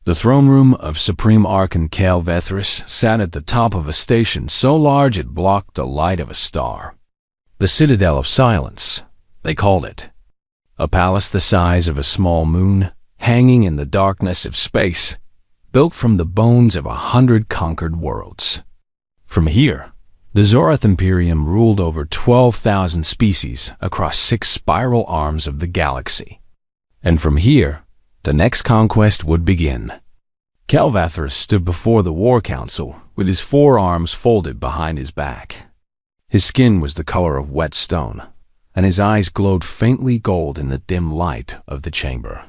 The throne room of Supreme Archon Calvethris sat at the top of a station so large it blocked the light of a star. The Citadel of Silence, they called it. A palace the size of a small moon, hanging in the darkness of space, built from the bones of 100 conquered worlds. From here, the Zorath Imperium ruled over 12,000 species across 6 spiral arms of the galaxy. And from here, the next conquest would begin. Calvethris stood before the War Council with his forearms folded behind his back. His skin was the color of wet stone, and his eyes glowed faintly gold in the dim light of the chamber.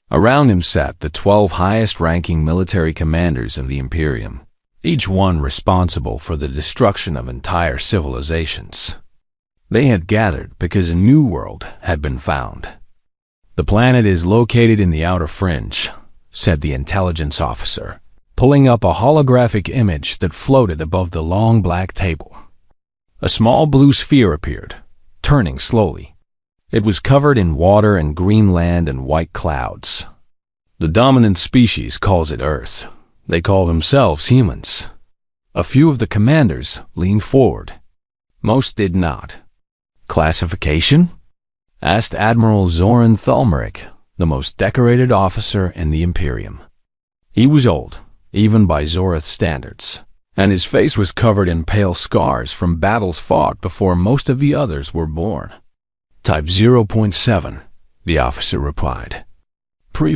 Around him sat the 12 highest-ranking military commanders of the Imperium, each one responsible for the destruction of entire civilizations. They had gathered because a new world had been found. "The planet is located in the outer fringe," said the intelligence officer, pulling up a holographic image that floated above the long black table. A small blue sphere appeared, turning slowly. It was covered in water and green land and white clouds. "The dominant species calls it Earth. They call themselves humans." A few of the commanders leaned forward. Most did not. "Classification?" asked Admiral Zoran Thalmeric, the most decorated officer in the Imperium. He was old, even by Zorath standards, and his face was covered in pale scars from battles fought before most of the others were born. "Type 0.7, the officer replied.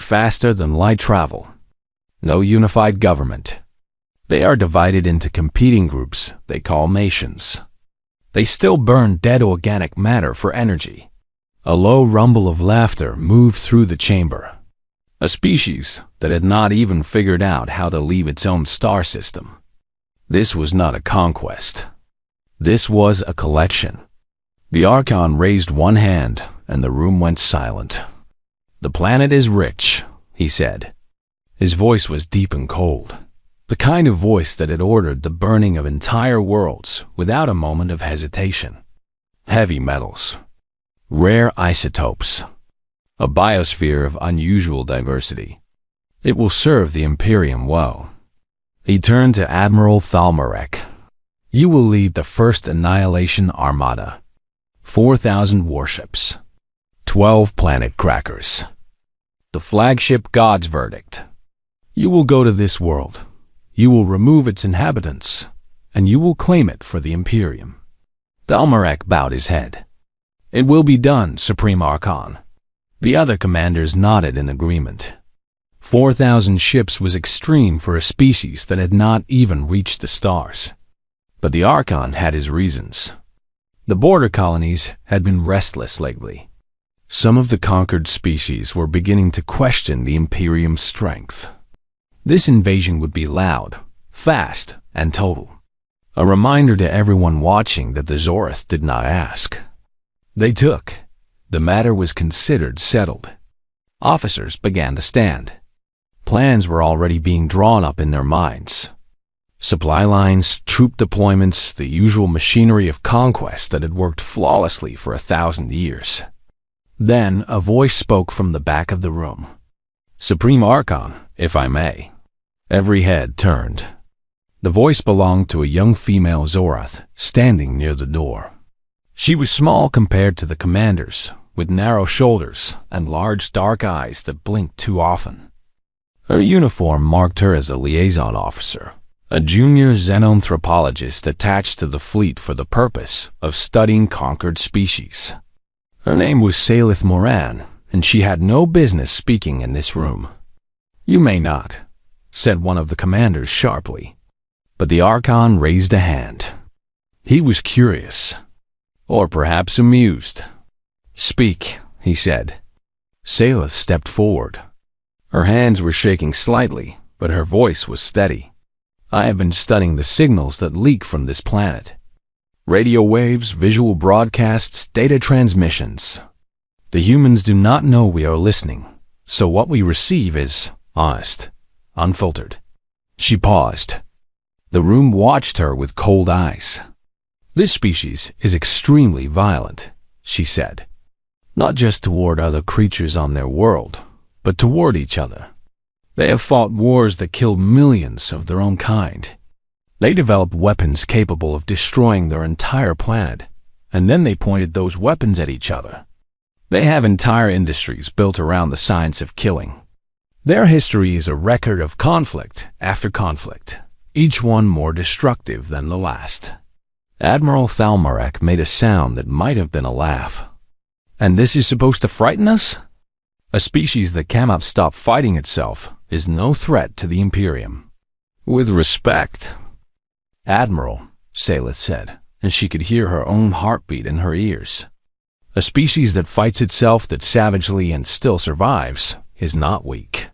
"Faster than light travel. No unified government. They are divided into competing groups they call nations. They still burn dead organic matter for energy." A low rumble of laughter moved through the chamber. A species that had not even figured out how to leave its own star system. This was not a conquest. This was a collection. The Archon raised one hand, and the room went silent. "The planet is rich," he said. His voice was deep and cold, the kind of voice that had ordered the burning of entire worlds without a moment of hesitation. "Heavy metals, rare isotopes, a biosphere of unusual diversity. It will serve the Imperium well." He turned to Admiral Thalmeric. "You will lead the first Annihilation Armada. 4,000 warships, 12 planet crackers. The flagship God's Verdict. You will go to this world. You will remove its inhabitants, and you will claim it for the Imperium." Thalmeric bowed his head. "It will be done, Supreme Archon." The other commanders nodded in agreement. 4,000 ships was extreme for a species that had not even reached the stars. But the Archon had his reasons. The border colonies had been restless lately. Some of the conquered species were beginning to question the Imperium's strength. This invasion would be loud, fast, and total. A reminder to everyone watching that the Zorath did not ask. They took. The matter was considered settled. Officers began to stand. Plans were already being drawn up in their minds. Supply lines, troop deployments, the usual machinery of conquest that had worked flawlessly for 1,000 years. Then a voice spoke from the back of the room. "Supreme Archon, if I may." Every head turned. The voice belonged to a young female Zorath standing near the door. She was small compared to the commanders, with narrow shoulders and large dark eyes that blinked too often. Her uniform marked her as a liaison officer, a junior xenanthropologist attached to the fleet for the purpose of studying conquered species. Her name was Salith Moran, and she had no business speaking in this room. "You may not," said one of the commanders sharply. But the Archon raised a hand. He was curious, or perhaps amused. "Speak," he said. Salith stepped forward. Her hands were shaking slightly, but her voice was steady. "I have been studying the signals that leak from this planet. Radio waves, visual broadcasts, data transmissions. The humans do not know we are listening, so what we receive is honest, unfiltered." She paused. The room watched her with cold eyes. "This species is extremely violent," she said. "Not just toward other creatures on their world, but toward each other. They have fought wars that killed millions of their own kind. They developed weapons capable of destroying their entire planet, and then they pointed those weapons at each other. They have entire industries built around the science of killing. Their history is a record of conflict after conflict, each one more destructive than the last. Admiral Thalmarek made a sound that might have been a laugh. And this is supposed to frighten us? A species that cannot stop fighting itself is no threat to the Imperium. With respect, Admiral, Saleth said, and she could hear her own heartbeat in her ears. A species that fights itself that savagely and still survives is not weak.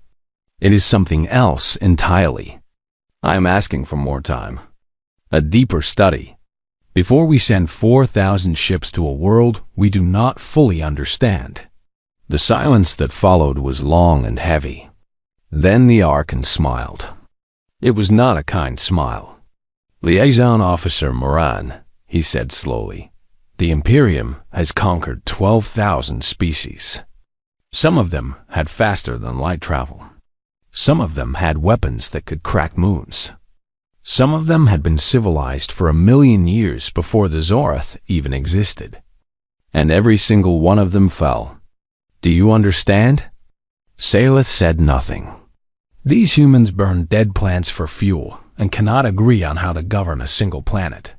It is something else entirely. I am asking for more time. A deeper study. Before we send 4,000 ships to a world we do not fully understand. The silence that followed was long and heavy. Then the Archon smiled. It was not a kind smile. Liaison Officer Moran, he said slowly, the Imperium has conquered 12,000 species. Some of them had faster than light travel. Some of them had weapons that could crack moons. Some of them had been civilized for 1,000,000 years before the Zorath even existed. And every single one of them fell. Do you understand? Saleth said nothing. These humans burn dead plants for fuel and cannot agree on how to govern a single planet.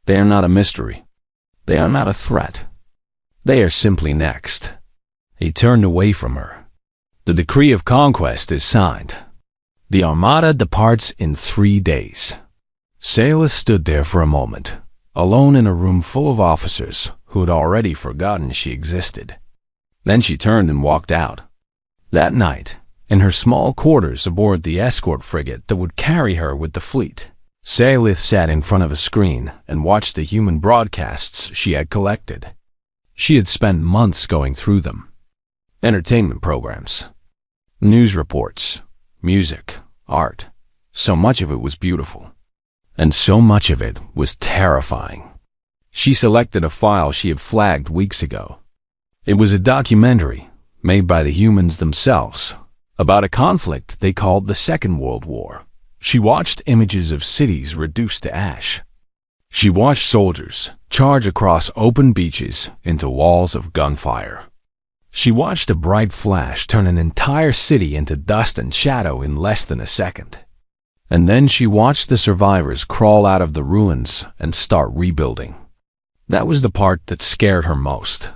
They are not a mystery. They are not a threat. They are simply next. He turned away from her. The decree of conquest is signed. The Armada departs in 3 days. Saleth stood there for a moment, alone in a room full of officers who had already forgotten she existed. Then she turned and walked out. That night, in her small quarters aboard the escort frigate that would carry her with the fleet, Saleth sat in front of a screen and watched the human broadcasts she had collected. She had spent months going through them. Entertainment programs, news reports, music, art. So much of it was beautiful. And so much of it was terrifying. She selected a file she had flagged weeks ago. It was a documentary made by the humans themselves about a conflict they called the Second World War. She watched images of cities reduced to ash. She watched soldiers charge across open beaches into walls of gunfire. She watched a bright flash turn an entire city into dust and shadow in less than a second. And then she watched the survivors crawl out of the ruins and start rebuilding. That was the part that scared her most.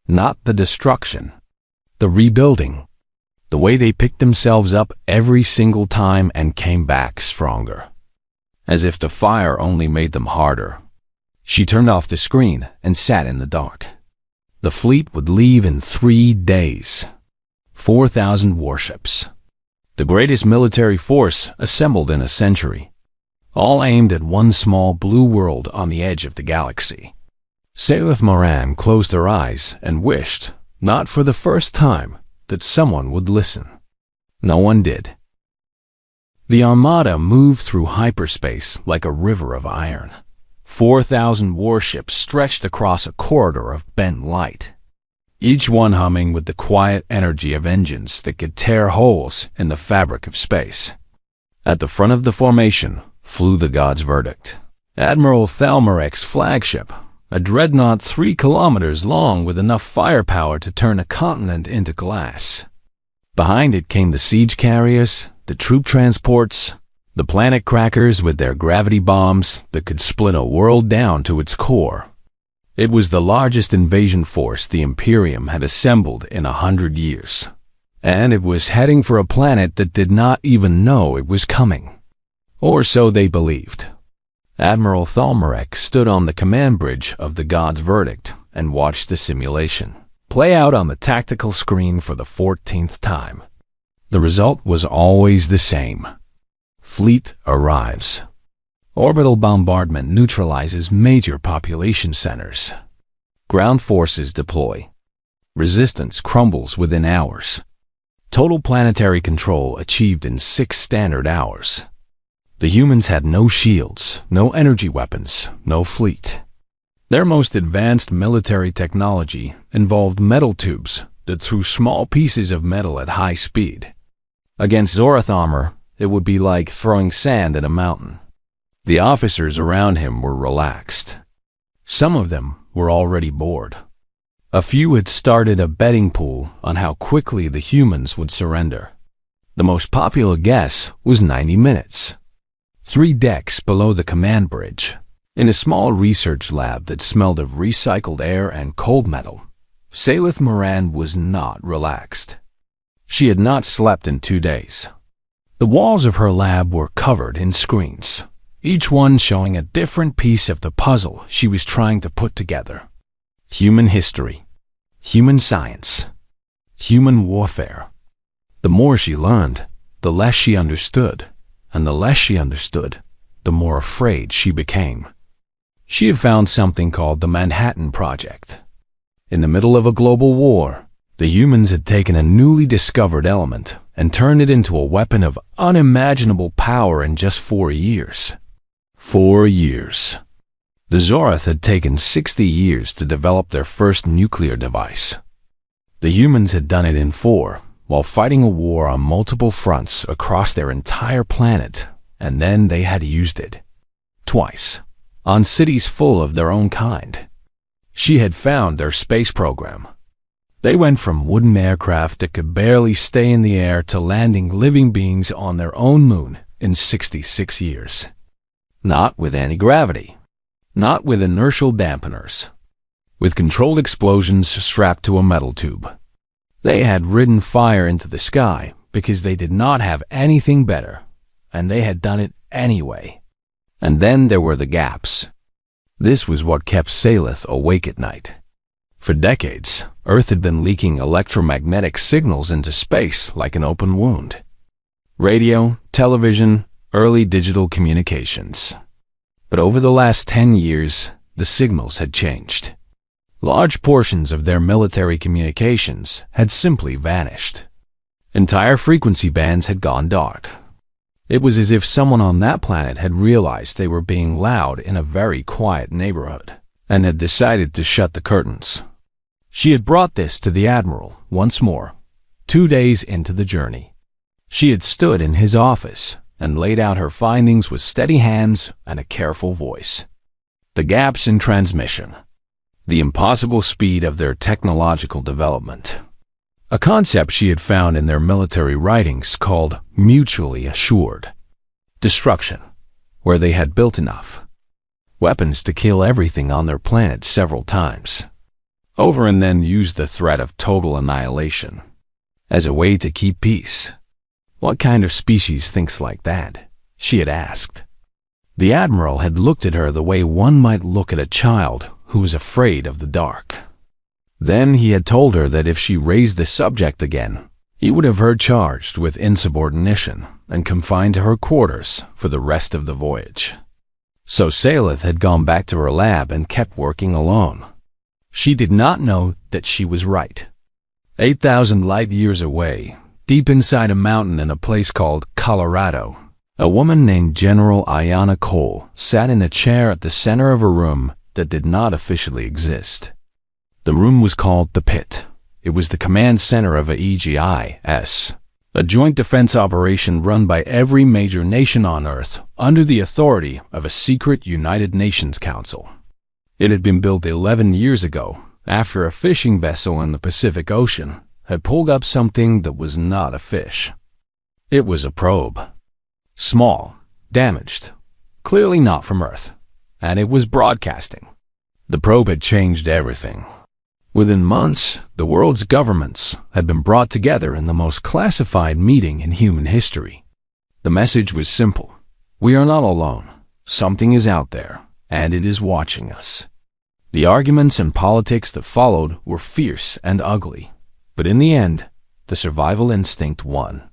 Not the destruction, the rebuilding. The way they picked themselves up every single time and came back stronger. As if the fire only made them harder. She turned off the screen and sat in the dark. The fleet would leave in 3 days. 4,000 warships. The greatest military force assembled in a century. All aimed at one small blue world on the edge of the galaxy. Saleth Moran closed her eyes and wished, not for the first time, that someone would listen. No one did. The Armada moved through hyperspace like a river of iron. 4,000 warships stretched across a corridor of bent light, each one humming with the quiet energy of engines that could tear holes in the fabric of space. At the front of the formation flew the God's Verdict, Admiral Thalmarek's flagship, a dreadnought 3 kilometers long with enough firepower to turn a continent into glass. Behind it came the siege carriers, the troop transports, the planet crackers with their gravity bombs that could split a world down to its core. It was the largest invasion force the Imperium had assembled in 100 years. And it was heading for a planet that did not even know it was coming. Or so they believed. Admiral Thalmarek stood on the command bridge of the God's Verdict and watched the simulation play out on the tactical screen for the 14th time. The result was always the same. Fleet arrives. Orbital bombardment neutralizes major population centers. Ground forces deploy. Resistance crumbles within hours. Total planetary control achieved in 6 standard hours. The humans had no shields, no energy weapons, no fleet. Their most advanced military technology involved metal tubes that threw small pieces of metal at high speed. Against Zorath armor, it would be like throwing sand at a mountain. The officers around him were relaxed. Some of them were already bored. A few had started a betting pool on how quickly the humans would surrender. The most popular guess was 90 minutes. 3 decks below the command bridge, in a small research lab that smelled of recycled air and cold metal, Salith Moran was not relaxed. She had not slept in 2 days. The walls of her lab were covered in screens, each one showing a different piece of the puzzle she was trying to put together. Human history, human science, human warfare. The more she learned, the less she understood, and the less she understood, the more afraid she became. She had found something called the Manhattan Project. In the middle of a global war, the humans had taken a newly discovered element and turned it into a weapon of unimaginable power in just 4 years. 4 years. The Zorath had taken 60 years to develop their first nuclear device. The humans had done it in 4, while fighting a war on multiple fronts across their entire planet, and then they had used it. Twice, on cities full of their own kind. She had found their space program. They went from wooden aircraft that could barely stay in the air to landing living beings on their own moon in 66 years. Not with anti-gravity. Not with inertial dampeners. With controlled explosions strapped to a metal tube. They had ridden fire into the sky because they did not have anything better, and they had done it anyway. And then there were the gaps. This was what kept Salith awake at night. For decades, Earth had been leaking electromagnetic signals into space like an open wound. Radio, television, early digital communications. But over the last 10 years, the signals had changed. Large portions of their military communications had simply vanished. Entire frequency bands had gone dark. It was as if someone on that planet had realized they were being loud in a very quiet neighborhood and had decided to shut the curtains. She had brought this to the Admiral once more, 2 days into the journey. She had stood in his office and laid out her findings with steady hands and a careful voice. The gaps in transmission. The impossible speed of their technological development. A concept she had found in their military writings called mutually assured. Destruction, where they had built enough. Weapons to kill everything on their planet several times. Over and then used the threat of total annihilation as a way to keep peace. What kind of species thinks like that? She had asked. The Admiral had looked at her the way one might look at a child who was afraid of the dark. Then he had told her that if she raised the subject again, he would have her charged with insubordination and confined to her quarters for the rest of the voyage. So Salith had gone back to her lab and kept working alone. She did not know that she was right. 8,000 light years away, deep inside a mountain in a place called Colorado, a woman named General Ayanna Cole sat in a chair at the center of a room that did not officially exist. The room was called the Pit. It was the command center of a EGIS, a joint defense operation run by every major nation on Earth under the authority of a secret United Nations Council. It had been built 11 years ago after a fishing vessel in the Pacific Ocean had pulled up something that was not a fish. It was a probe. Small, damaged, clearly not from Earth, and it was broadcasting. The probe had changed everything. Within months, the world's governments had been brought together in the most classified meeting in human history. The message was simple. We are not alone. Something is out there, and it is watching us. The arguments and politics that followed were fierce and ugly. But in the end, the survival instinct won.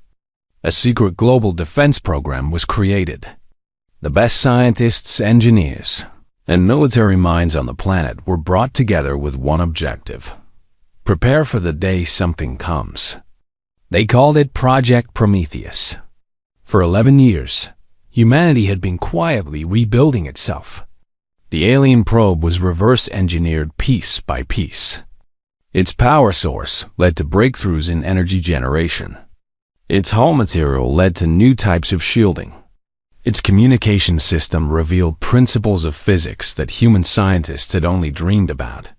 A secret global defense program was created. The best scientists, engineers, and military minds on the planet were brought together with one objective. Prepare for the day something comes. They called it Project Prometheus. For 11 years, humanity had been quietly rebuilding itself. The alien probe was reverse-engineered piece by piece. Its power source led to breakthroughs in energy generation. Its hull material led to new types of shielding. Its communication system revealed principles of physics that human scientists had only dreamed about.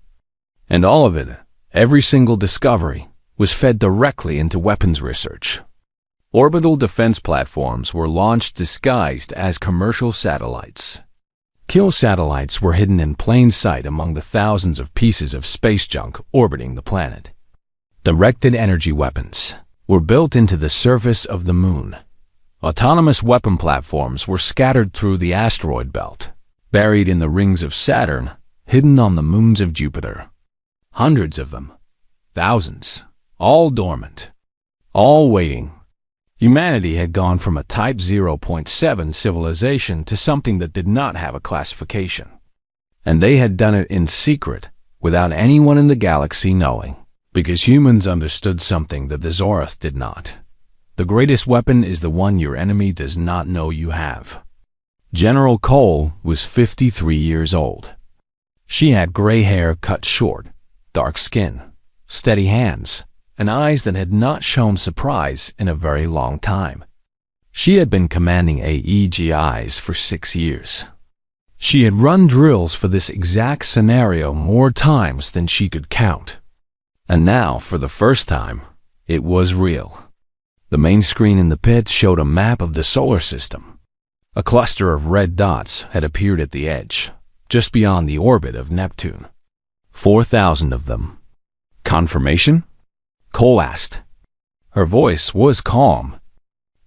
And all of it, every single discovery, was fed directly into weapons research. Orbital defense platforms were launched disguised as commercial satellites. Kill satellites were hidden in plain sight among the thousands of pieces of space junk orbiting the planet. Directed energy weapons were built into the surface of the moon. Autonomous weapon platforms were scattered through the asteroid belt, buried in the rings of Saturn, hidden on the moons of Jupiter. Hundreds of them, thousands, all dormant, all waiting. Humanity had gone from a Type 0.7 civilization to something that did not have a classification. And they had done it in secret, without anyone in the galaxy knowing, because humans understood something that the Zorath did not. The greatest weapon is the one your enemy does not know you have. General Cole was 53 years old. She had gray hair cut short, dark skin, steady hands, and eyes that had not shown surprise in a very long time. She had been commanding AEGIs for 6 years. She had run drills for this exact scenario more times than she could count. And now, for the first time, it was real. The main screen in the pit showed a map of the solar system. A cluster of red dots had appeared at the edge, just beyond the orbit of Neptune. 4,000 of them. Confirmation? Cole asked. Her voice was calm.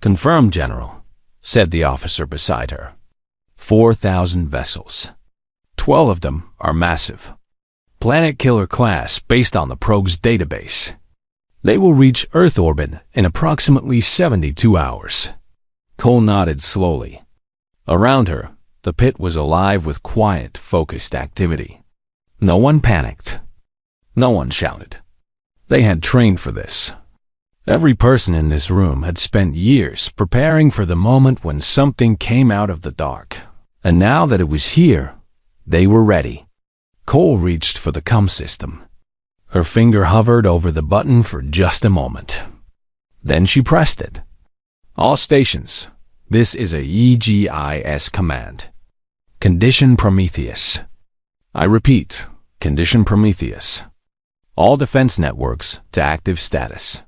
Confirmed, General, said the officer beside her. 4,000 vessels. 12 of them are massive. Planet Killer class based on the probe's database. They will reach Earth orbit in approximately 72 hours. Cole nodded slowly. Around her, the pit was alive with quiet, focused activity. No one panicked. No one shouted. They had trained for this. Every person in this room had spent years preparing for the moment when something came out of the dark. And now that it was here, they were ready. Cole reached for the comm system. Her finger hovered over the button for just a moment. Then she pressed it. All stations, this is a EGIS command. Condition Prometheus. I repeat, Condition Prometheus. All defense networks to active status.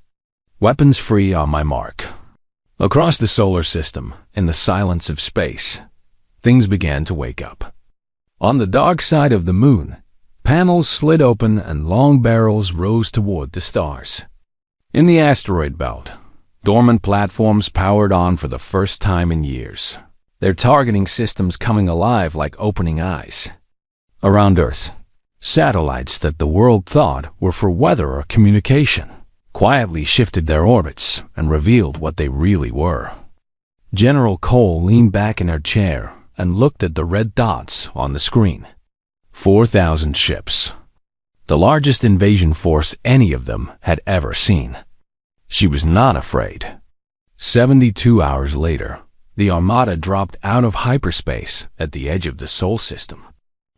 Weapons free on my mark. Across the solar system, in the silence of space, things began to wake up. On the dark side of the moon, panels slid open and long barrels rose toward the stars. In the asteroid belt, dormant platforms powered on for the first time in years, their targeting systems coming alive like opening eyes. Around Earth, satellites that the world thought were for weather or communication quietly shifted their orbits and revealed what they really were. General Cole leaned back in her chair and looked at the red dots on the screen. 4,000 ships. The largest invasion force any of them had ever seen. She was not afraid. 72 hours later, the Armada dropped out of hyperspace at the edge of the Sol system.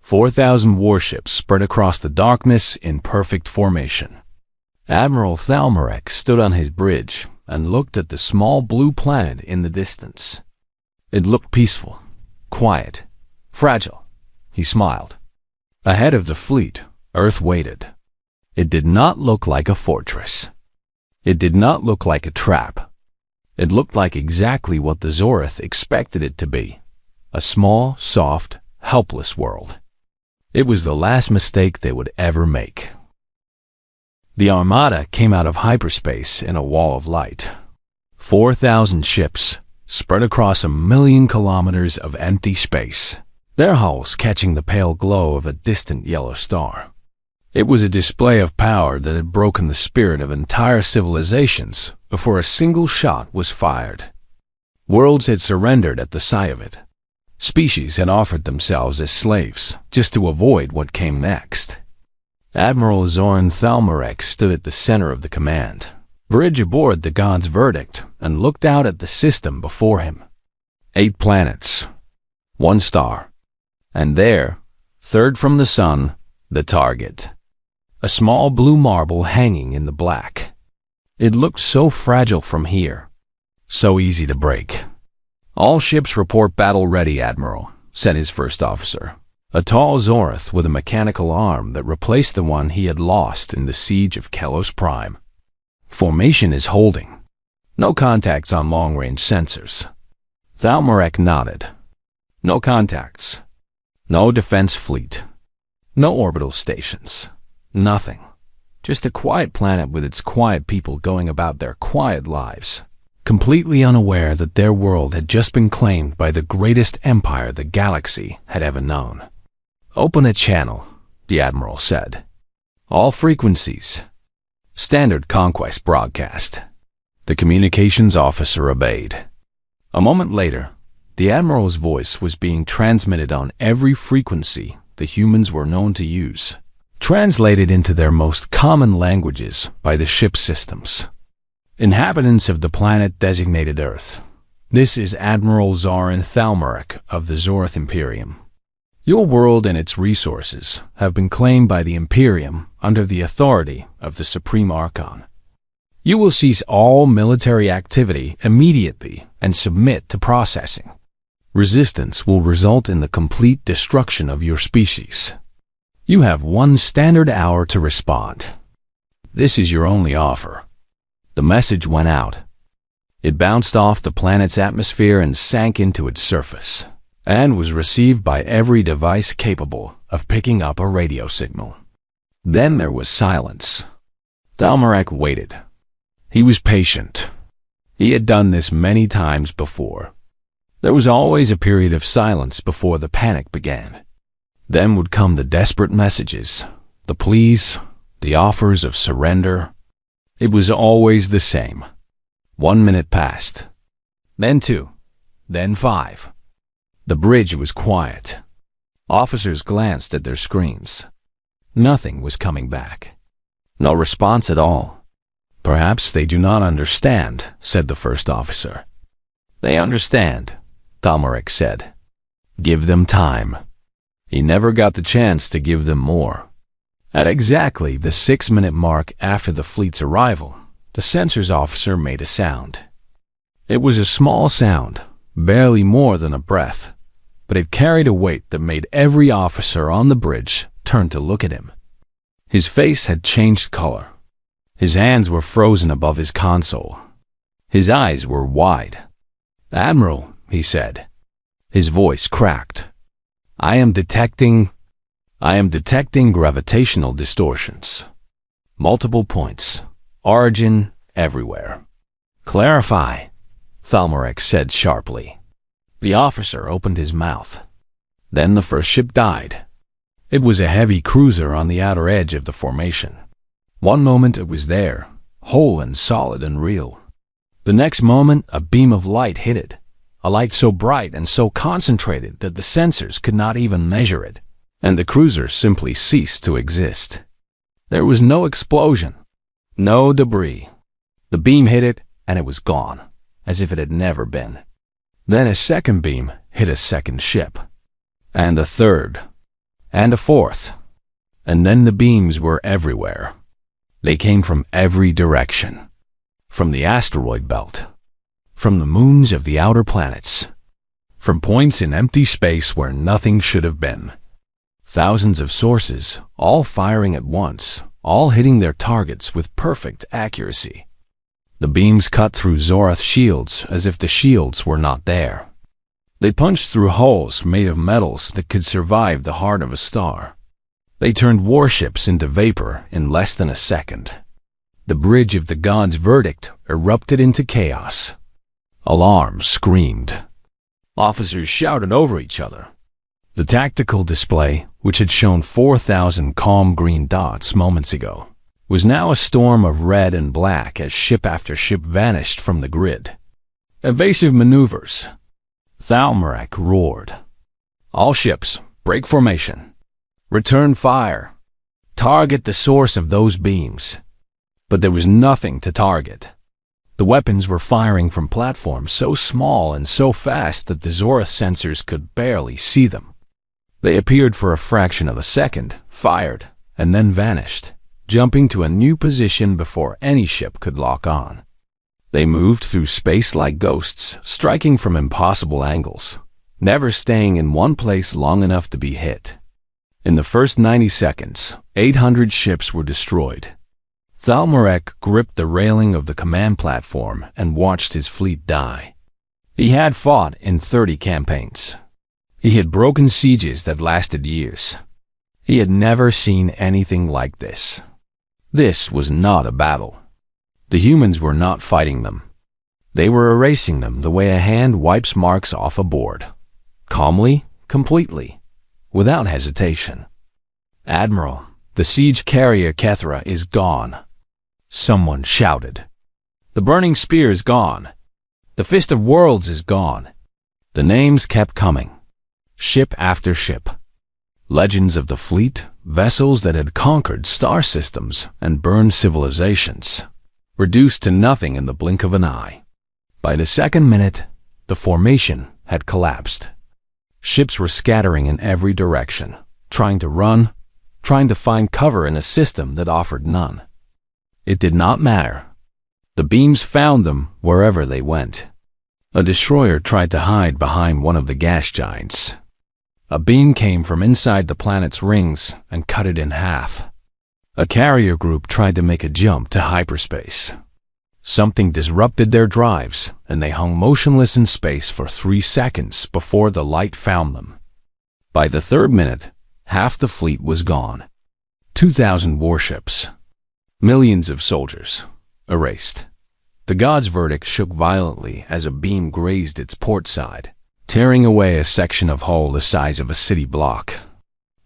4,000 warships spread across the darkness in perfect formation. Admiral Thalmarek stood on his bridge and looked at the small blue planet in the distance. It looked peaceful, quiet, fragile. He smiled. Ahead of the fleet, Earth waited. It did not look like a fortress. It did not look like a trap. It looked like exactly what the Zorath expected it to be. A small, soft, helpless world. It was the last mistake they would ever make. The Armada came out of hyperspace in a wall of light. 4,000 ships spread across 1,000,000 kilometers of empty space, their hulls catching the pale glow of a distant yellow star. It was a display of power that had broken the spirit of entire civilizations before a single shot was fired. Worlds had surrendered at the sight of it. Species had offered themselves as slaves just to avoid what came next. Admiral Zoran Thalmarek stood at the center of the command, bridge aboard the God's verdict, and looked out at the system before him. 8 planets, 1 star, and there, third from the sun, the target. A small blue marble hanging in the black. It looked so fragile from here, so easy to break. "All ships report battle ready, Admiral," said his first officer, a tall Zorath with a mechanical arm that replaced the one he had lost in the siege of Kelos Prime. "Formation is holding. No contacts on long-range sensors." Thalmarek nodded. "No contacts. No defense fleet. No orbital stations. Nothing. Just a quiet planet with its quiet people going about their quiet lives, completely unaware that their world had just been claimed by the greatest empire the galaxy had ever known." "Open a channel," the Admiral said. "All frequencies. Standard conquest broadcast." The communications officer obeyed. A moment later, the Admiral's voice was being transmitted on every frequency the humans were known to use, translated into their most common languages by the ship systems. "Inhabitants of the planet designated Earth, this is Admiral Zarin Thalmarek of the Zorath Imperium. Your world and its resources have been claimed by the Imperium under the authority of the Supreme Archon. You will cease all military activity immediately and submit to processing. Resistance will result in the complete destruction of your species. You have 1 standard hour to respond. This is your only offer." The message went out. It bounced off the planet's atmosphere and sank into its surface, and was received by every device capable of picking up a radio signal. Then there was silence. Thalmarek waited. He was patient. He had done this many times before. There was always a period of silence before the panic began. Then would come the desperate messages, the pleas, the offers of surrender. It was always the same. 1 minute passed, then 2, then 5. The bridge was quiet. Officers glanced at their screens. Nothing was coming back. No response at all. "Perhaps they do not understand," said the first officer. "They understand," Thalmarek said. "Give them time." He never got the chance to give them more. At exactly the 6-minute mark after the fleet's arrival, the sensors officer made a sound. It was a small sound, barely more than a breath, but it carried a weight that made every officer on the bridge turn to look at him. His face had changed color. His hands were frozen above his console. His eyes were wide. "Admiral," he said. His voice cracked. I am detecting gravitational distortions. Multiple points. Origin everywhere." "Clarify," Thalmarek said sharply. The officer opened his mouth. Then the first ship died. It was a heavy cruiser on the outer edge of the formation. One moment it was there, whole and solid and real. The next moment a beam of light hit it, a light so bright and so concentrated that the sensors could not even measure it, and the cruiser simply ceased to exist. There was no explosion, no debris. The beam hit it and it was gone, as if it had never been. Then a second beam hit a second ship, and a third, and a fourth, and then the beams were everywhere. They came from every direction, from the asteroid belt, from the moons of the outer planets, from points in empty space where nothing should have been. Thousands of sources, all firing at once, all hitting their targets with perfect accuracy. The beams cut through Zorath shields as if the shields were not there. They punched through holes made of metals that could survive the heart of a star. They turned warships into vapor in less than a second. The bridge of the gods' verdict erupted into chaos. Alarms screamed. Officers shouted over each other. The tactical display, which had shown 4,000 calm green dots moments ago, was now a storm of red and black as ship after ship vanished from the grid. Evasive maneuvers. Thalmarek roared. "All ships, break formation. Return fire. Target the source of those beams." But there was nothing to target. The weapons were firing from platforms so small and so fast that the Zorath sensors could barely see them. They appeared for a fraction of a second, fired, and then vanished. jumping to a new position before any ship could lock on. They moved through space like ghosts, striking from impossible angles, never staying in one place long enough to be hit. In the first 90 seconds, 800 ships were destroyed. Thalmarek gripped the railing of the command platform and watched his fleet die. He had fought in 30 campaigns. He had broken sieges that lasted years. He had never seen anything like this. This was not a battle. The humans were not fighting them. They were erasing them the way a hand wipes marks off a board. Calmly, completely, without hesitation. "Admiral, the siege carrier Kethra is gone," someone shouted. "The burning spear is gone. The Fist of Worlds is gone." The names kept coming. Ship after ship. Legends of the fleet, vessels that had conquered star systems and burned civilizations, reduced to nothing in the blink of an eye. By the second minute, the formation had collapsed. Ships were scattering in every direction, trying to run, trying to find cover in a system that offered none. It did not matter. The beams found them wherever they went. A destroyer tried to hide behind one of the gas giants. A beam came from inside the planet's rings and cut it in half. A carrier group tried to make a jump to hyperspace. Something disrupted their drives, and they hung motionless in space for 3 seconds before the light found them. By the third minute, half the fleet was gone. 2,000 warships. Millions of soldiers. Erased. The god's verdict shook violently as a beam grazed its port side, tearing away a section of hull the size of a city block.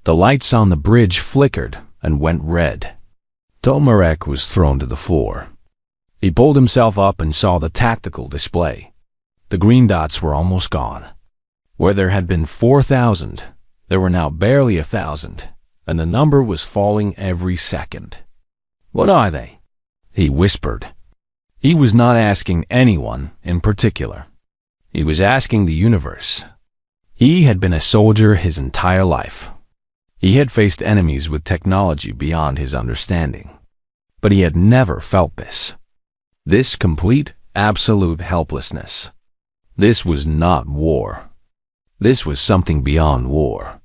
The lights on the bridge flickered and went red. Thalmarek was thrown to the floor. He pulled himself up and saw the tactical display. The green dots were almost gone. Where there had been 4,000, there were now barely 1,000, and the number was falling every second. "What are they?" he whispered. He was not asking anyone in particular. He was asking the universe. He had been a soldier his entire life. He had faced enemies with technology beyond his understanding. But he had never felt this. This complete, absolute helplessness. This was not war. This was something beyond war.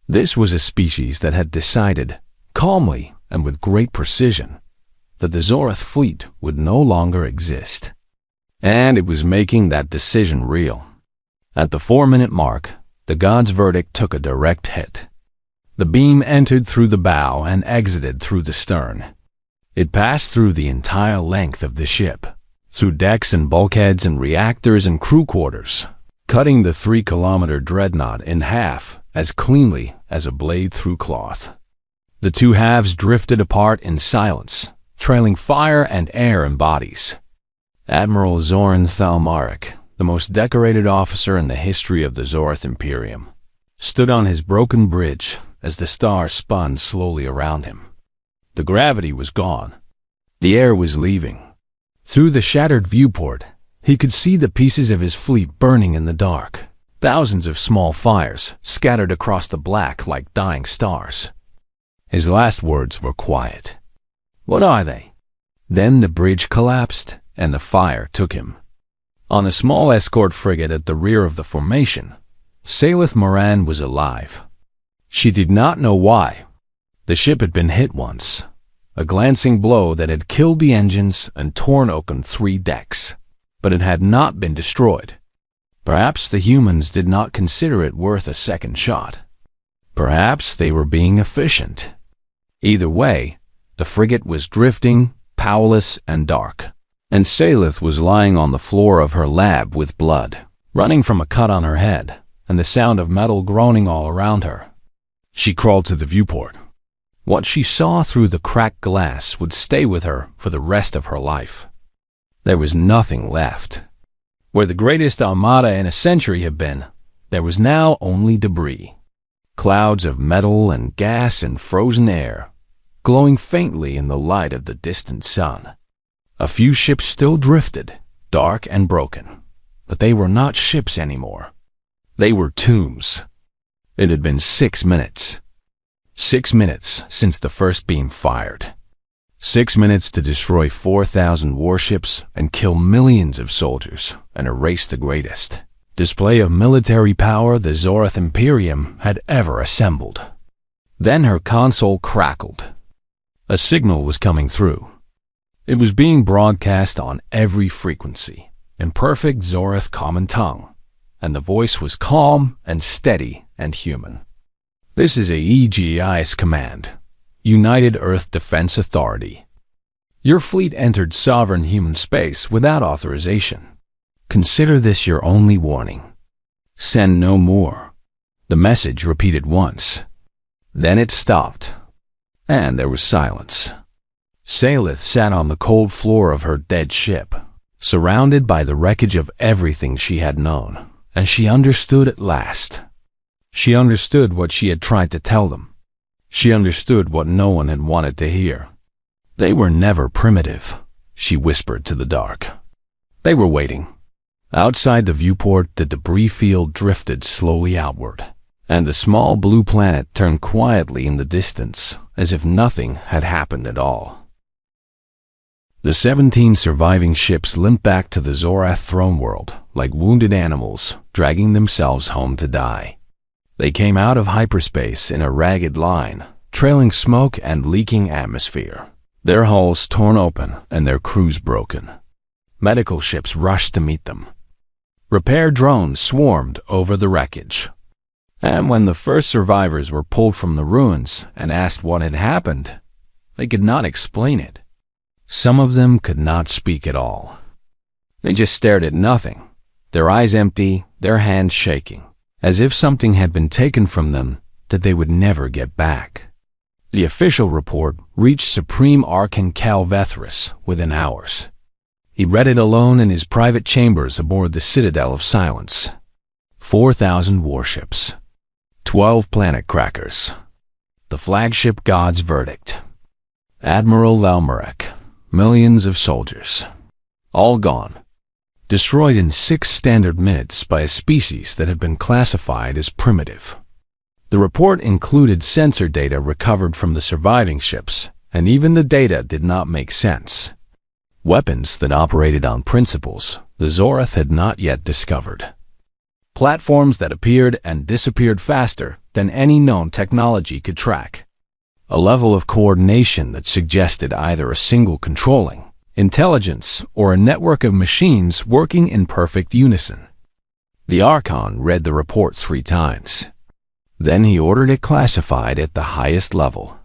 This was a species that had decided, calmly and with great precision, that the Zorath fleet would no longer exist. And it was making that decision real. At the 4-minute mark, the god's verdict took a direct hit. The beam entered through the bow and exited through the stern. It passed through the entire length of the ship, through decks and bulkheads and reactors and crew quarters, cutting the 3-kilometer dreadnought in half as cleanly as a blade through cloth. The two halves drifted apart in silence, trailing fire and air in bodies. Admiral Zoran Thalmarek, the most decorated officer in the history of the Zorath Imperium, stood on his broken bridge as the star spun slowly around him. The gravity was gone. The air was leaving. Through the shattered viewport, he could see the pieces of his fleet burning in the dark, thousands of small fires scattered across the black like dying stars. His last words were quiet. "What are they?" Then the bridge collapsed, and the fire took him. On a small escort frigate at the rear of the formation, Salith Moran was alive. She did not know why. The ship had been hit once, a glancing blow that had killed the engines and torn open 3 decks, but it had not been destroyed. Perhaps the humans did not consider it worth a second shot. Perhaps they were being efficient. Either way, the frigate was drifting, powerless and dark, and Salith was lying on the floor of her lab with blood running from a cut on her head and the sound of metal groaning all around her. She crawled to the viewport. What she saw through the cracked glass would stay with her for the rest of her life. There was nothing left. Where the greatest armada in a century had been, there was now only debris. Clouds of metal and gas and frozen air, glowing faintly in the light of the distant sun. A few ships still drifted, dark and broken, but they were not ships anymore. They were tombs. It had been 6 minutes. 6 minutes since the first beam fired. 6 minutes to destroy 4,000 warships and kill millions of soldiers and erase the greatest display of military power the Zorath Imperium had ever assembled. Then her console crackled. A signal was coming through. It was being broadcast on every frequency, in perfect Zorath common tongue, and the voice was calm and steady and human. This is a EGIS command, United Earth Defense Authority. Your fleet entered sovereign human space without authorization. Consider this your only warning. Send no more. The message repeated once. Then it stopped, and there was silence. Salith sat on the cold floor of her dead ship, surrounded by the wreckage of everything she had known, and she understood at last. She understood what she had tried to tell them. She understood what no one had wanted to hear. They were never primitive, she whispered to the dark. They were waiting. Outside the viewport, the debris field drifted slowly outward, and the small blue planet turned quietly in the distance, as if nothing had happened at all. The 17 surviving ships limped back to the Zorath throne world like wounded animals dragging themselves home to die. They came out of hyperspace in a ragged line, trailing smoke and leaking atmosphere, their hulls torn open and their crews broken. Medical ships rushed to meet them. Repair drones swarmed over the wreckage. And when the first survivors were pulled from the ruins and asked what had happened, they could not explain it. Some of them could not speak at all. They just stared at nothing, their eyes empty, their hands shaking, as if something had been taken from them that they would never get back. The official report reached Supreme Archon Cal Vethris within hours. He read it alone in his private chambers aboard the Citadel of Silence. 4,000 warships. 12 planet crackers. The flagship god's verdict. Admiral Lalmarek. Millions of soldiers. All gone. Destroyed in 6 standard minutes by a species that had been classified as primitive. The report included sensor data recovered from the surviving ships, and even the data did not make sense. Weapons that operated on principles the Zorath had not yet discovered. Platforms that appeared and disappeared faster than any known technology could track. A level of coordination that suggested either a single controlling intelligence or a network of machines working in perfect unison. The Archon read the report 3 times. Then he ordered it classified at the highest level.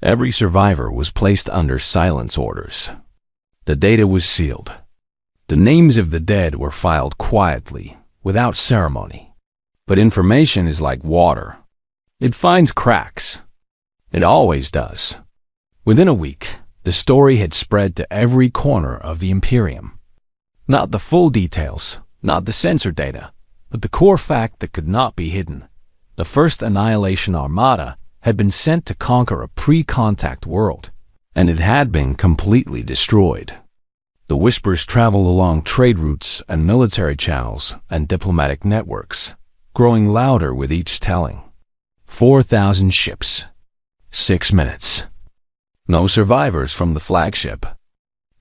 Every survivor was placed under silence orders. The data was sealed. The names of the dead were filed quietly, without ceremony. But information is like water. It finds cracks. It always does. Within a week, the story had spread to every corner of the Imperium. Not the full details, not the sensor data, but the core fact that could not be hidden. The first Annihilation Armada had been sent to conquer a pre-contact world, and it had been completely destroyed. The whispers travel along trade routes and military channels and diplomatic networks, growing louder with each telling. 4,000 ships. 6 minutes. No survivors from the flagship.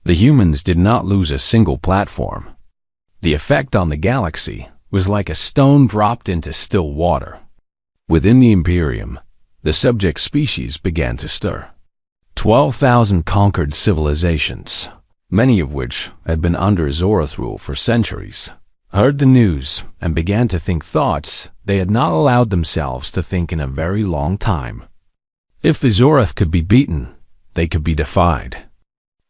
The humans did not lose a single platform. The effect on the galaxy was like a stone dropped into still water. Within the Imperium, the subject species began to stir. 12,000 conquered civilizations, many of which had been under Zorath rule for centuries, heard the news and began to think thoughts they had not allowed themselves to think in a very long time. If the Zorath could be beaten, they could be defied.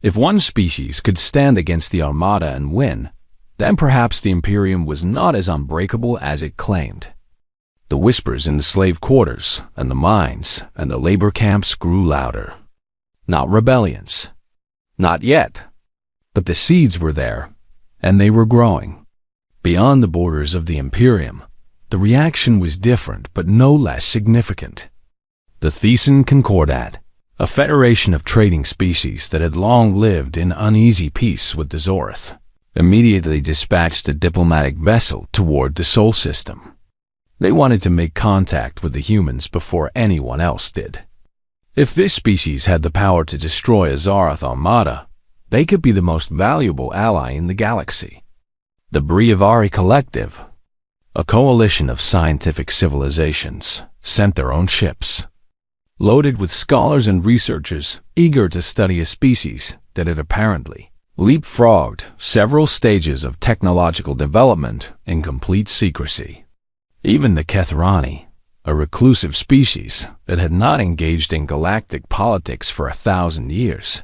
If one species could stand against the Armada and win, then perhaps the Imperium was not as unbreakable as it claimed. The whispers in the slave quarters and the mines and the labor camps grew louder. Not rebellions. Not yet. But the seeds were there, and they were growing. Beyond the borders of the Imperium, the reaction was different but no less significant. The Thesan Concordat, a federation of trading species that had long lived in uneasy peace with the Zorath, immediately dispatched a diplomatic vessel toward the Sol system. They wanted to make contact with the humans before anyone else did. If this species had the power to destroy a Zarath armada, they could be the most valuable ally in the galaxy. The Briavari Collective, a coalition of scientific civilizations, sent their own ships, loaded with scholars and researchers eager to study a species that had apparently leapfrogged several stages of technological development in complete secrecy. Even the Kethrani, a reclusive species that had not engaged in galactic politics for 1,000 years,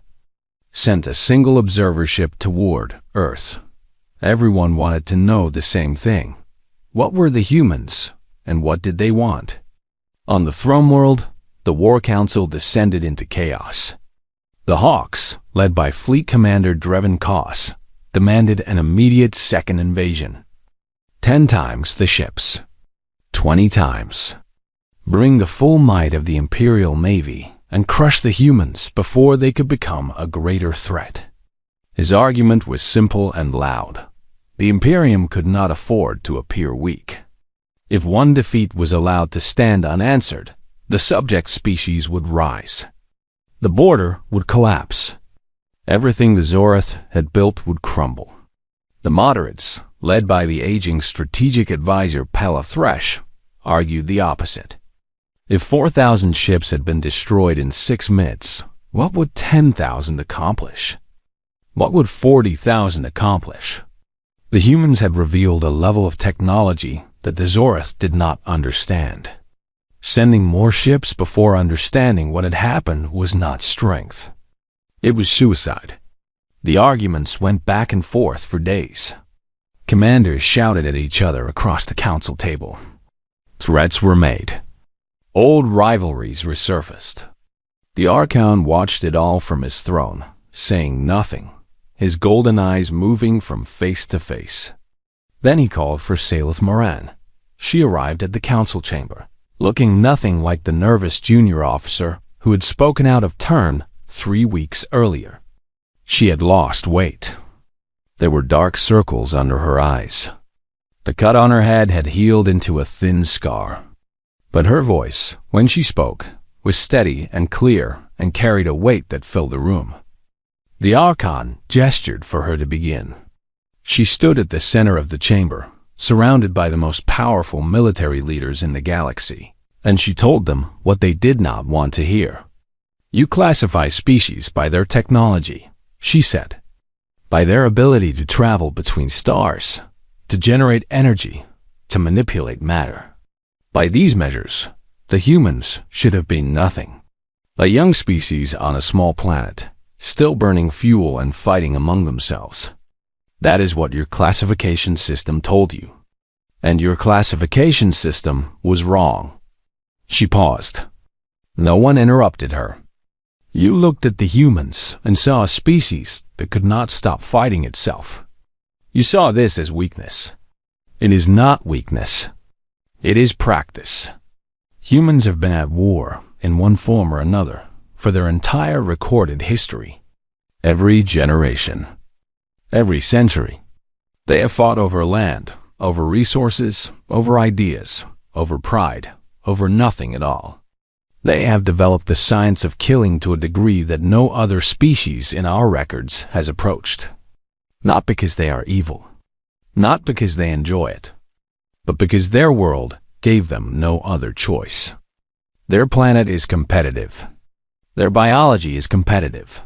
sent a single observer ship toward Earth. Everyone wanted to know the same thing. What were the humans, and what did they want? On the throne world, the War Council descended into chaos. The Hawks, led by Fleet Commander Drevin Koss, demanded an immediate second invasion. 10 times the ships. 20 times. Bring the full might of the Imperial Navy and crush the humans before they could become a greater threat. His argument was simple and loud. The Imperium could not afford to appear weak. If one defeat was allowed to stand unanswered, the subject species would rise. The border would collapse. Everything the Zorath had built would crumble. The moderates, led by the aging strategic advisor Pella Thresh, argued the opposite. If 4,000 ships had been destroyed in 6 minutes, what would 10,000 accomplish? What would 40,000 accomplish? The humans had revealed a level of technology that the Zorath did not understand. Sending more ships before understanding what had happened was not strength. It was suicide. The arguments went back and forth for days. Commanders shouted at each other across the council table. Threats were made. Old rivalries resurfaced. The Archon watched it all from his throne, saying nothing, his golden eyes moving from face to face. Then he called for Salith Moran. She arrived at the council chamber, looking nothing like the nervous junior officer who had spoken out of turn 3 weeks earlier. She had lost weight. There were dark circles under her eyes. The cut on her head had healed into a thin scar. But her voice, when she spoke, was steady and clear and carried a weight that filled the room. The Archon gestured for her to begin. She stood at the center of the chamber, surrounded by the most powerful military leaders in the galaxy, and she told them what they did not want to hear. You classify species by their technology, she said, by their ability to travel between stars, to generate energy, to manipulate matter. By these measures, the humans should have been nothing. A young species on a small planet, still burning fuel and fighting among themselves. That is what your classification system told you. And your classification system was wrong. She paused. No one interrupted her. You looked at the humans and saw a species that could not stop fighting itself. You saw this as weakness. It is not weakness. It is practice. Humans have been at war, in one form or another, for their entire recorded history. Every generation. Every century. They have fought over land, over resources, over ideas, over pride, over nothing at all. They have developed the science of killing to a degree that no other species in our records has approached. Not because they are evil. Not because they enjoy it. But because their world gave them no other choice. Their planet is competitive. Their biology is competitive.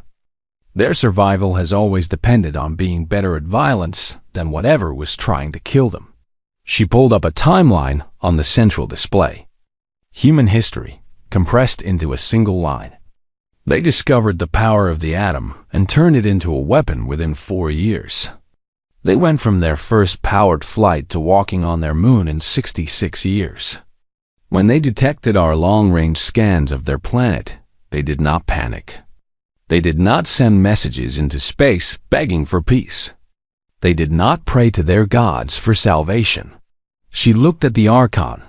Their survival has always depended on being better at violence than whatever was trying to kill them. She pulled up a timeline on the central display. Human history, compressed into a single line. They discovered the power of the atom and turned it into a weapon within 4 years. They went from their first powered flight to walking on their moon in 66 years. When they detected our long-range scans of their planet, they did not panic. They did not send messages into space begging for peace. They did not pray to their gods for salvation. She looked at the Archon.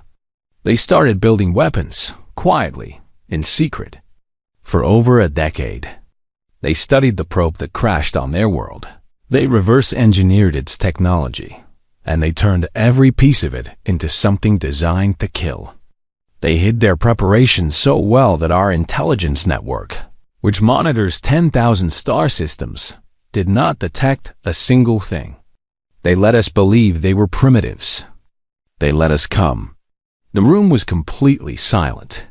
They started building weapons, quietly, in secret. For over a decade. They studied the probe that crashed on their world. They reverse-engineered its technology, and they turned every piece of it into something designed to kill. They hid their preparations so well that our intelligence network, which monitors 10,000 star systems, did not detect a single thing. They let us believe they were primitives. They let us come. The room was completely silent.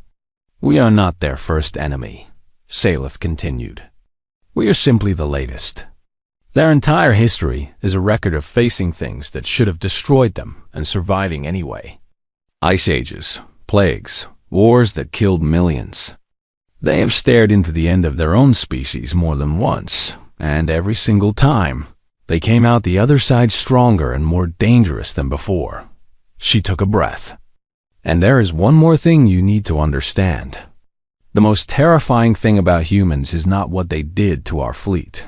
We are not their first enemy, Salith continued. We are simply the latest. Their entire history is a record of facing things that should have destroyed them and surviving anyway. Ice ages, plagues, wars that killed millions. They have stared into the end of their own species more than once, and every single time, they came out the other side stronger and more dangerous than before. She took a breath. And there is one more thing you need to understand. The most terrifying thing about humans is not what they did to our fleet.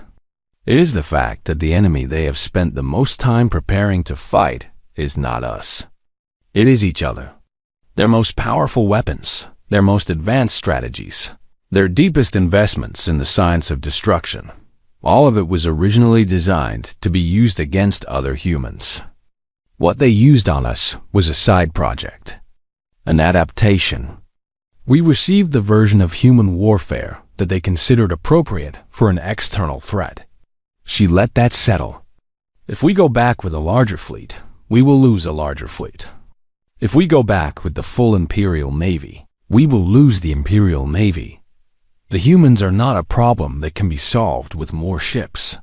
It is the fact that the enemy they have spent the most time preparing to fight is not us. It is each other. Their most powerful weapons, their most advanced strategies, their deepest investments in the science of destruction. All of it was originally designed to be used against other humans. What they used on us was a side project, an adaptation. We received the version of human warfare that they considered appropriate for an external threat. She let that settle. If we go back with a larger fleet, we will lose a larger fleet. If we go back with the full Imperial Navy, we will lose the Imperial Navy. The humans are not a problem that can be solved with more ships.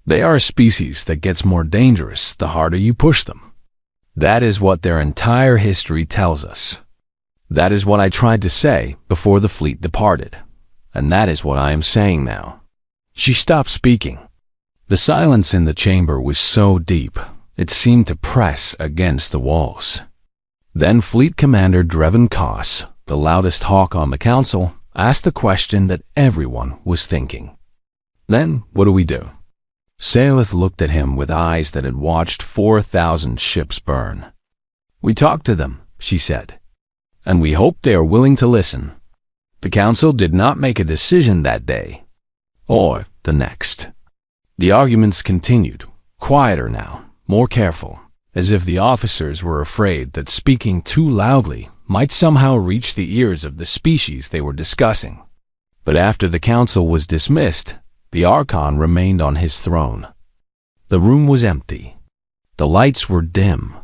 They are a species that gets more dangerous the harder you push them. That is what their entire history tells us. That is what I tried to say before the fleet departed, and that is what I am saying now. She stopped speaking. The silence in the chamber was so deep, it seemed to press against the walls. Then Fleet Commander Drevin Koss, the loudest hawk on the council, asked the question that everyone was thinking. Then, what do we do? Salith looked at him with eyes that had watched 4,000 ships burn. We talked to them, she said, and we hope they are willing to listen. The council did not make a decision that day, or the next. The arguments continued, quieter now, more careful, as if the officers were afraid that speaking too loudly might somehow reach the ears of the species they were discussing. But after the council was dismissed, the Archon remained on his throne. The room was empty. The lights were dim.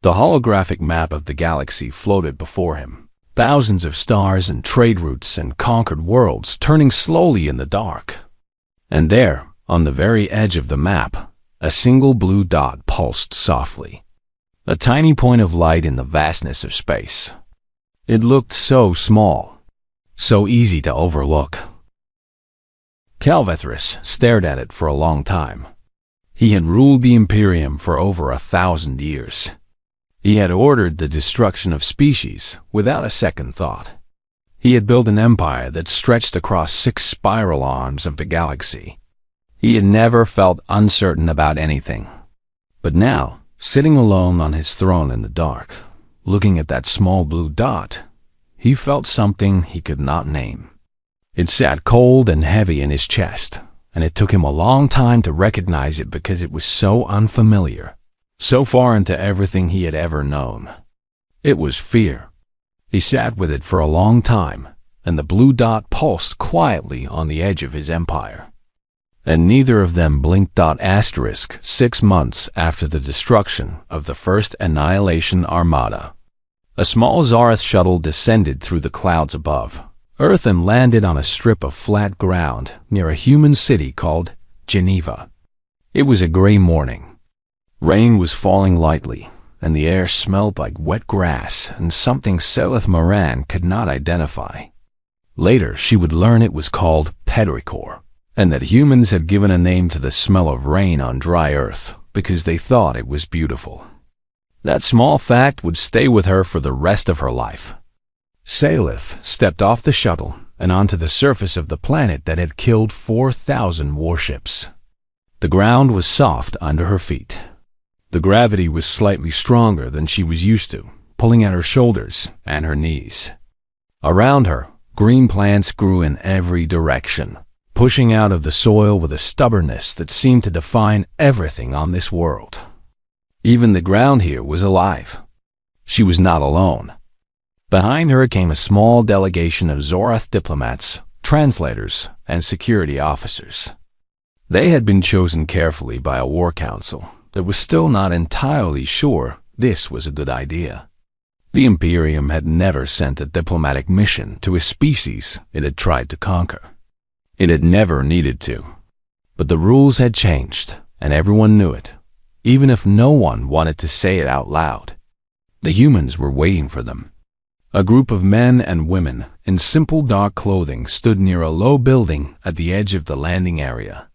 The holographic map of the galaxy floated before him, thousands of stars and trade routes and conquered worlds turning slowly in the dark. And there, on the very edge of the map, a single blue dot pulsed softly, a tiny point of light in the vastness of space. It looked so small, so easy to overlook. Calvethris stared at it for a long time. He had ruled the Imperium for over 1,000 years. He had ordered the destruction of species without a second thought. He had built an empire that stretched across 6 spiral arms of the galaxy. He had never felt uncertain about anything. But now, sitting alone on his throne in the dark, looking at that small blue dot, he felt something he could not name. It sat cold and heavy in his chest, and it took him a long time to recognize it because it was so unfamiliar, so far into everything he had ever known. It was fear. He sat with it for a long time, and the blue dot pulsed quietly on the edge of his empire. And neither of them blinked. 6 months after the destruction of the first Annihilation Armada, a small Zareth shuttle descended through the clouds above Earth and landed on a strip of flat ground near a human city called Geneva. It was a gray morning. Rain was falling lightly, and the air smelled like wet grass and something Selith Moran could not identify. Later, she would learn it was called petrichor, and that humans had given a name to the smell of rain on dry earth because they thought it was beautiful. That small fact would stay with her for the rest of her life. Salith stepped off the shuttle and onto the surface of the planet that had killed 4,000 warships. The ground was soft under her feet. The gravity was slightly stronger than she was used to, pulling at her shoulders and her knees. Around her, green plants grew in every direction, pushing out of the soil with a stubbornness that seemed to define everything on this world. Even the ground here was alive. She was not alone. Behind her came a small delegation of Zorath diplomats, translators, and security officers. They had been chosen carefully by a war council that was still not entirely sure this was a good idea. The Imperium had never sent a diplomatic mission to a species it had tried to conquer. It had never needed to. But the rules had changed, and everyone knew it, even if no one wanted to say it out loud. The humans were waiting for them. A group of men and women in simple dark clothing stood near a low building at the edge of the landing area.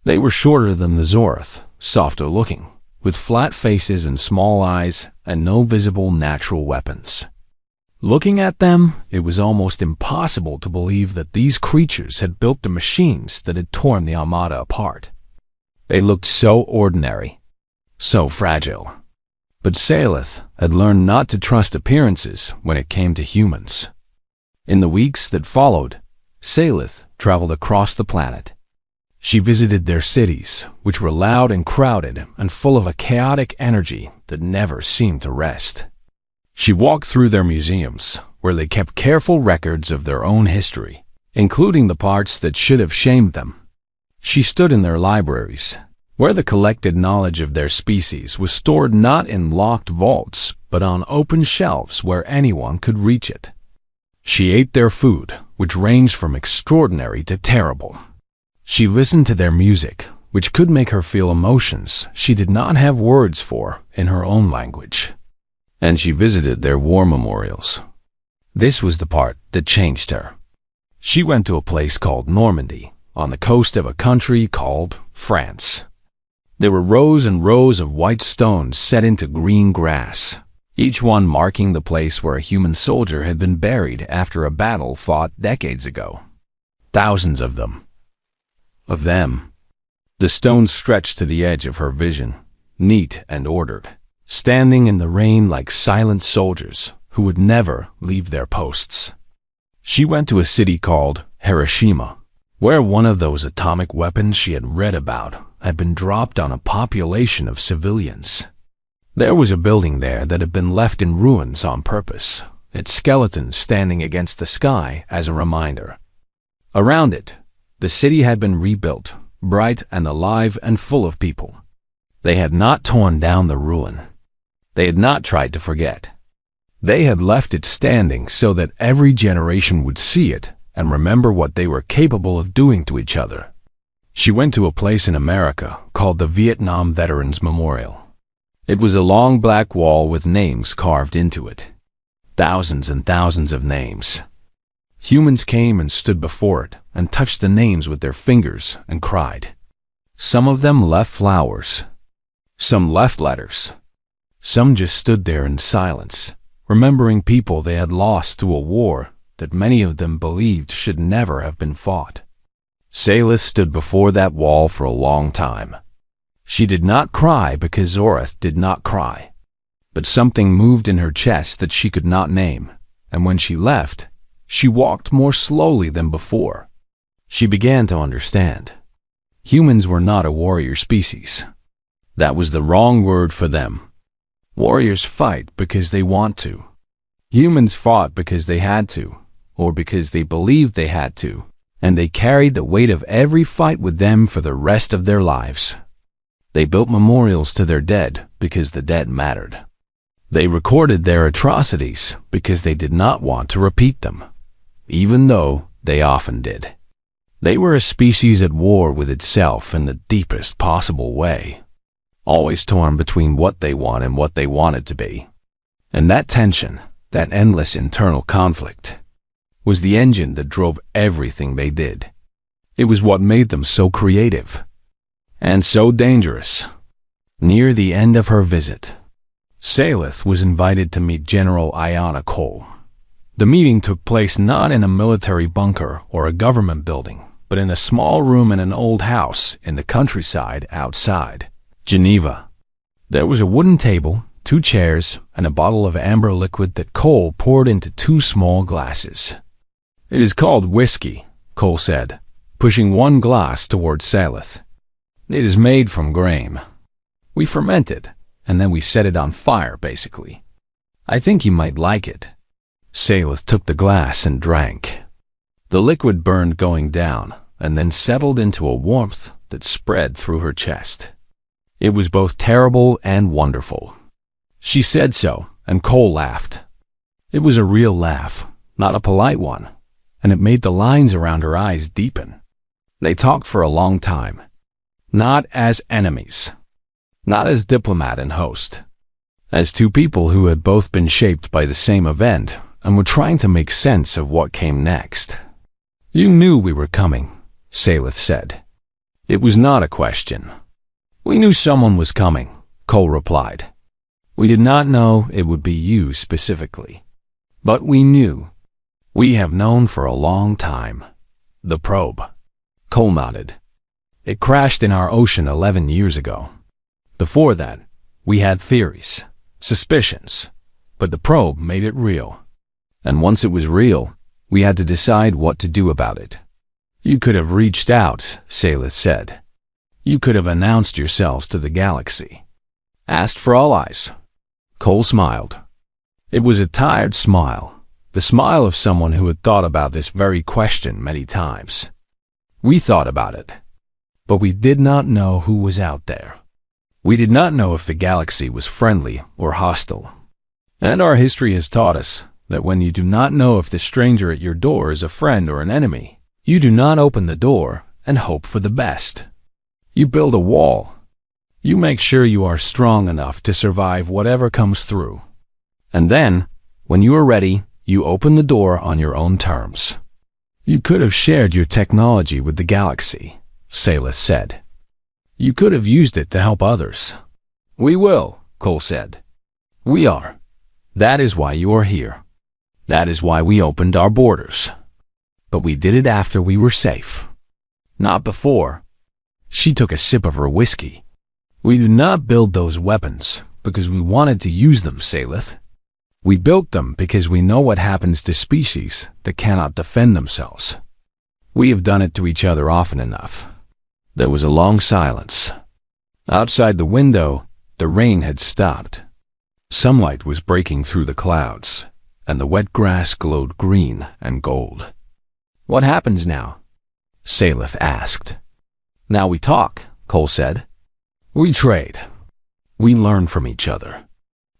They were shorter than the Zorath, softer looking, with flat faces and small eyes and no visible natural weapons. Looking at them, it was almost impossible to believe that these creatures had built the machines that had torn the Armada apart. They looked so ordinary, so fragile. But Saelith had learned not to trust appearances when it came to humans. In the weeks that followed, Saelith traveled across the planet. She visited their cities, which were loud and crowded and full of a chaotic energy that never seemed to rest. She walked through their museums, where they kept careful records of their own history, including the parts that should have shamed them. She stood in their libraries, where the collected knowledge of their species was stored not in locked vaults, but on open shelves where anyone could reach it. She ate their food, which ranged from extraordinary to terrible. She listened to their music, which could make her feel emotions she did not have words for in her own language. And she visited their war memorials. This was the part that changed her. She went to a place called Normandy, on the coast of a country called France. There were rows and rows of white stones set into green grass, each one marking the place where a human soldier had been buried after a battle fought decades ago. Thousands of them. The stones stretched to the edge of her vision, neat and ordered, standing in the rain like silent soldiers who would never leave their posts. She went to a city called Hiroshima, where one of those atomic weapons she had read about had been dropped on a population of civilians. There was a building there that had been left in ruins on purpose, its skeleton standing against the sky as a reminder. Around it, the city had been rebuilt, bright and alive and full of people. They had not torn down the ruin. They had not tried to forget. They had left it standing so that every generation would see it and remember what they were capable of doing to each other. She went to a place in America called the Vietnam Veterans Memorial. It was a long black wall with names carved into it. Thousands and thousands of names. Humans came and stood before it and touched the names with their fingers and cried. Some of them left flowers. Some left letters. Some just stood there in silence, remembering people they had lost to a war that many of them believed should never have been fought. Saelith stood before that wall for a long time. She did not cry because Zorath did not cry, but something moved in her chest that she could not name, and when she left, she walked more slowly than before. She began to understand. Humans were not a warrior species. That was the wrong word for them. Warriors fight because they want to. Humans fought because they had to, or because they believed they had to, and they carried the weight of every fight with them for the rest of their lives. They built memorials to their dead because the dead mattered. They recorded their atrocities because they did not want to repeat them, even though they often did. They were a species at war with itself in the deepest possible way, always torn between what they want and what they wanted to be. And that tension, that endless internal conflict, was the engine that drove everything they did. It was what made them so creative and so dangerous. Near the end of her visit, Saelith was invited to meet General Iona Cole. The meeting took place not in a military bunker or a government building, but in a small room in an old house in the countryside outside Geneva. There was a wooden table, 2 chairs, and a bottle of amber liquid that Cole poured into 2 small glasses. "It is called whiskey," Cole said, pushing 1 glass toward Saelith. "It is made from grain. We ferment it, and then we set it on fire, basically. I think you might like it." Salith took the glass and drank. The liquid burned going down and then settled into a warmth that spread through her chest. It was both terrible and wonderful. She said so, and Cole laughed. It was a real laugh, not a polite one, and it made the lines around her eyes deepen. They talked for a long time, not as enemies, not as diplomat and host, as two people who had both been shaped by the same event and were trying to make sense of what came next. You knew we were coming, Salith said. It was not a question. We knew someone was coming, Cole replied. We did not know it would be you specifically. But we knew. We have known for a long time. The probe. Cole nodded. It crashed in our ocean 11 years ago. Before that, we had theories, suspicions, but the probe made it real. And once it was real, we had to decide what to do about it. You could have reached out, Salith said. You could have announced yourselves to the galaxy. Asked for all eyes. Cole smiled. It was a tired smile, the smile of someone who had thought about this very question many times. We thought about it, but we did not know who was out there. We did not know if the galaxy was friendly or hostile. And our history has taught us that when you do not know if the stranger at your door is a friend or an enemy, you do not open the door and hope for the best. You build a wall. You make sure you are strong enough to survive whatever comes through. And then, when you are ready, you open the door on your own terms. You could have shared your technology with the galaxy, Salith said. You could have used it to help others. We will, Cole said. We are. That is why you are here. That is why we opened our borders. But we did it after we were safe. Not before. She took a sip of her whiskey. We did not build those weapons because we wanted to use them, Salith. We built them because we know what happens to species that cannot defend themselves. We have done it to each other often enough. There was a long silence. Outside the window, the rain had stopped. Sunlight was breaking through the clouds, and the wet grass glowed green and gold. What happens now? Salith asked. Now we talk, Cole said. We trade. We learn from each other.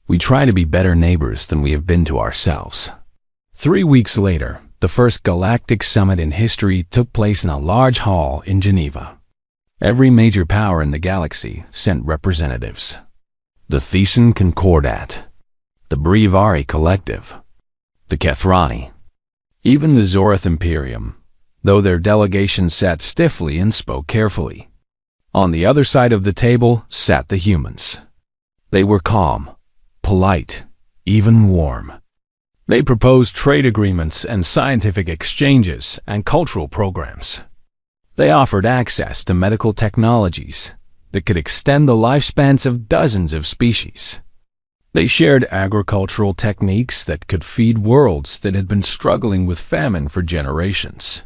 We try to be better neighbors than we have been to ourselves. 3 weeks later, the first Galactic summit in history took place in a large hall in Geneva. Every major power in the galaxy sent representatives. The Thesan Concordat, the Brivari Collective, the Kethrani, even the Zorith Imperium, though their delegation sat stiffly and spoke carefully. On the other side of the table sat the humans. They were calm, polite, even warm. They proposed trade agreements and scientific exchanges and cultural programs. They offered access to medical technologies that could extend the lifespans of dozens of species. They shared agricultural techniques that could feed worlds that had been struggling with famine for generations.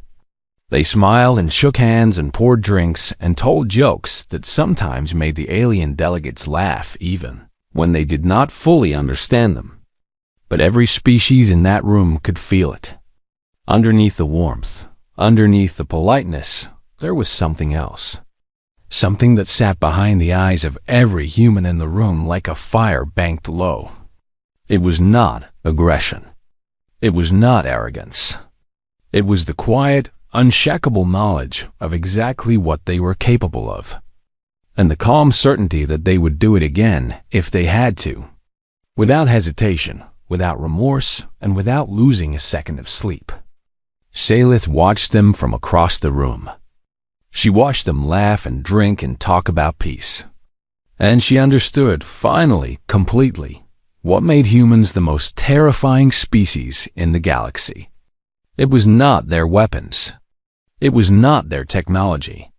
They smiled and shook hands and poured drinks and told jokes that sometimes made the alien delegates laugh even when they did not fully understand them. But every species in that room could feel it. Underneath the warmth, underneath the politeness, there was something else. Something that sat behind the eyes of every human in the room like a fire banked low. It was not aggression. It was not arrogance. It was the quiet, unshakable knowledge of exactly what they were capable of, and the calm certainty that they would do it again if they had to, without hesitation, without remorse, and without losing a second of sleep. Salith watched them from across the room. She watched them laugh and drink and talk about peace. And she understood, finally, completely, what made humans the most terrifying species in the galaxy. It was not their weapons. It was not their technology.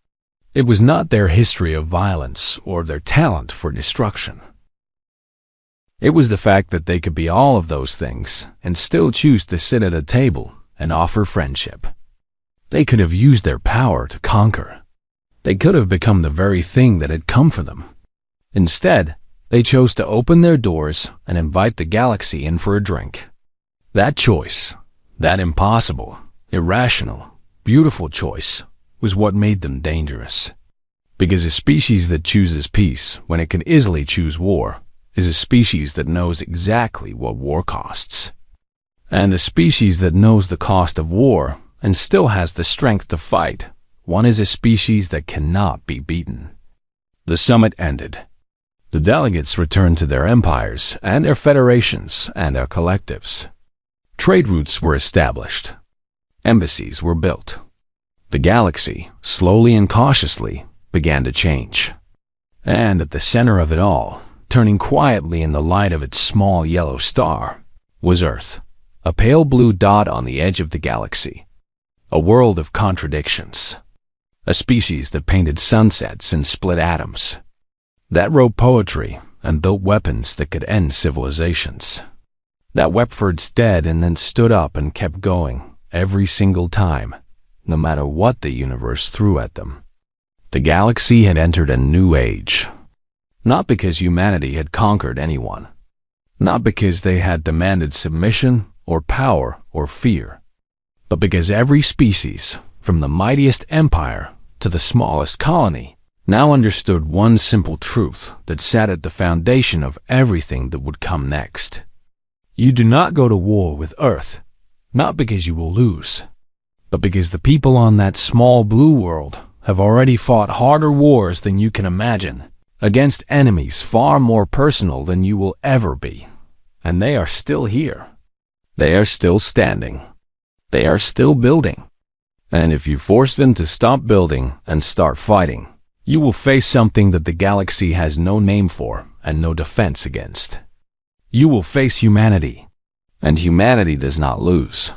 It was not their history of violence or their talent for destruction. It was the fact that they could be all of those things and still choose to sit at a table and offer friendship. They could have used their power to conquer. They could have become the very thing that had come for them. Instead, they chose to open their doors and invite the galaxy in for a drink. That choice, that impossible, irrational, beautiful choice, was what made them dangerous. Because a species that chooses peace when it can easily choose war is a species that knows exactly what war costs. And a species that knows the cost of war and still has the strength to fight, one is a species that cannot be beaten. The summit ended. The delegates returned to their empires and their federations and their collectives. Trade routes were established. Embassies were built. The galaxy, slowly and cautiously, began to change. And at the center of it all, turning quietly in the light of its small yellow star, was Earth, a pale blue dot on the edge of the galaxy. A world of contradictions. A species that painted sunsets and split atoms. That wrote poetry and built weapons that could end civilizations. That wept for its dead and then stood up and kept going every single time, no matter what the universe threw at them. The galaxy had entered a new age. Not because humanity had conquered anyone. Not because they had demanded submission or power or fear. But because every species, from the mightiest empire to the smallest colony, now understood one simple truth that sat at the foundation of everything that would come next. You do not go to war with Earth, not because you will lose, but because the people on that small blue world have already fought harder wars than you can imagine, against enemies far more personal than you will ever be. And they are still here. They are still standing. They are still building. And if you force them to stop building and start fighting, you will face something that the galaxy has no name for and no defense against. You will face humanity, and humanity does not lose.